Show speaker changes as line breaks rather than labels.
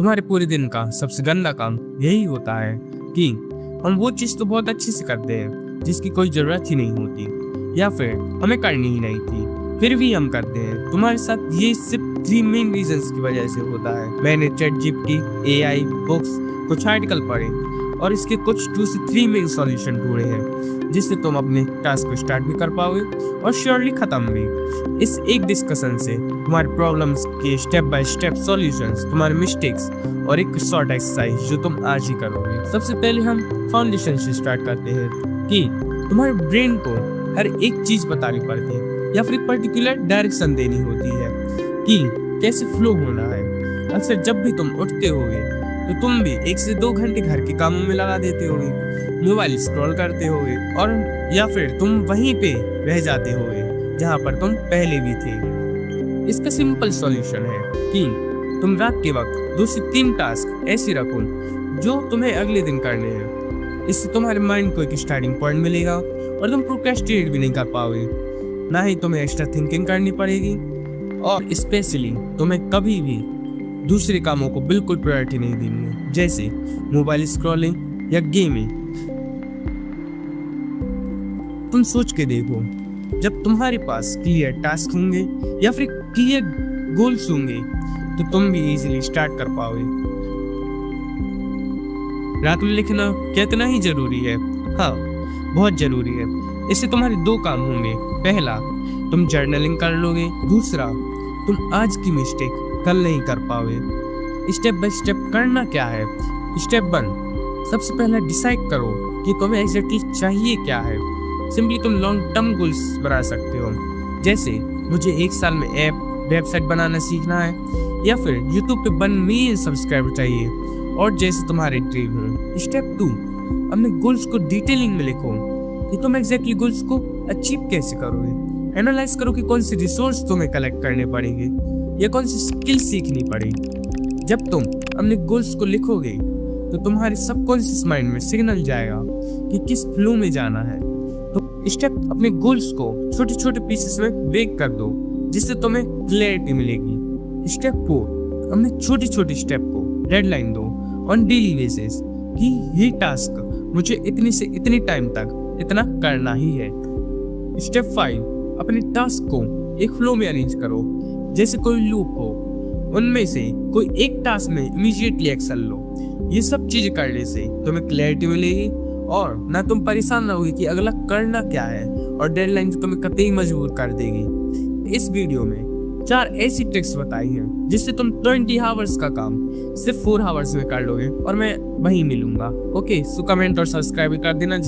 तुम्हारे पूरे दिन का सबसे गंदा काम यही होता है कि हम वो चीज़ तो बहुत अच्छे से करते हैं जिसकी कोई ज़रूरत ही नहीं होती या फिर हमें करनी ही नहीं थी, फिर भी हम करते हैं। तुम्हारे साथ ये सिर्फ 3 मेन रीजंस की वजह से होता है। मैंने ChatGPT, AI, बुक्स, कुछ आर्टिकल पढ़े और इसके कुछ 2 से 3 मेन सॉल्यूशन ढूंढे हैं जिससे तुम अपने टास्क को स्टार्ट भी कर पाओगे और श्योरली खत्म भी। इस एक डिस्कशन से तुम्हारे प्रॉब्लम्स के स्टेप बाय स्टेप सॉल्यूशंस, तुम्हारे मिस्टेक्स और एक शॉर्ट एक्सरसाइज जो तुम आज ही करोगे। सबसे पहले हम फाउंडेशन से स्टार्ट करते हैं कि तुम्हारे ब्रेन को हर एक चीज बतानी पड़ती है या फिर पर्टिकुलर डायरेक्शन देनी होती है कि कैसे फ्लो होना है। अक्सर जब भी तुम उठते होगे तो तुम भी 1 से 2 घंटे घर के कामों में लगा देते होगे, मोबाइल स्क्रॉल करते होगे और या फिर तुम वहीं पे रह जाते होगे जहां पर तुम पहले भी थे। इसका सिंपल सॉल्यूशन है कि तुम रात के वक्त 2 से 3 टास्क ऐसे रखो जो तुम्हें अगले दिन करने हैं। इससे तुम्हारे माइंड को एक स्टार्टिंग पॉइंट मिलेगा और तुम प्रोक्रेस्टिनेट भी नहीं कर पाओगे, ना ही तुम्हें एक्स्ट्रा थिंकिंग करनी पड़ेगी और स्पेशली तुम्हें कभी भी दूसरे कामों को बिल्कुल प्रायोरिटी नहीं देनी है, जैसे मोबाइल स्क्रॉलिंग या गेमिंग। तुम सोच के देखो, जब तुम्हारे पास क्लियर टास्क होंगे या फिर क्लियर गोल्स होंगे तो तुम भी इजीली स्टार्ट कर पाओगे। रात में लिखना कितना ही जरूरी है? हाँ, बहुत जरूरी है। इससे तुम्हारे 2 काम होंगे। पहला, तुम जर्नलिंग कर लोगे। दूसरा, तुम आज की मिस्टेक कल नहीं कर पाओगे। स्टेप बाय स्टेप करना क्या है? स्टेप 1, सबसे पहला डिसाइड करो कि तुम्हें एग्जैक्टली चाहिए क्या है। सिंपली तुम लॉन्ग टर्म गोल्स बना सकते हो, जैसे मुझे 1 साल में ऐप, वेबसाइट बनाना सीखना है या फिर यूट्यूब पे 1 मिलियन सब्सक्राइबर चाहिए और जैसे तुम्हारे ड्रीम हो। स्टेप 2, अपने गोल्स को डिटेलिंग में लिखो कि तुम एग्जैक्टली गोल्स को अचीव कैसे करोगे। एनालाइज करो कि कौन से रिसोर्स तुम्हें कलेक्ट करने पड़ेंगे या कौन सी स्किल सीखनी पड़ेगी। जब तुम अपने गोल्स को लिखोगे तो तुम्हारे सबकॉन्शियस माइंड में सिग्नल जाएगा कि किस फ्लो में जाना है। तो स्टेप, अपने गोल्स को छोटे छोटे पीसेस में ब्रेक कर दो जिससे तुम्हें क्लैरिटी मिलेगी। स्टेप 4, अपने छोटे छोटे स्टेप को डेडलाइन दो ऑन डेली बेसिस कि ये टास्क मुझे इतनी से इतनी टाइम तक इतना करना ही है। स्टेप 5, अपने टास्क को एक फ्लो में अरेंज करो, जैसे कोई लूप हो, उनमें से कोई एक टास्क में इमीडिएटली एक्शन लो। ये सब चीजें करने से तुम्हें क्लैरिटी मिलेगी और ना तुम परेशान रहोगे कि अगला करना क्या है और डेडलाइन तुम्हें कतई मजबूर कर देगी। इस वीडियो में 4 ऐसी ट्रिक्स बताई हैं जिससे तुम 20 आवर्स का काम सिर्फ 4 आवर्स में कर लोगे और मैं वहीं मिलूंगा। ओके, सो कमेंट और सब्सक्राइब कर देना।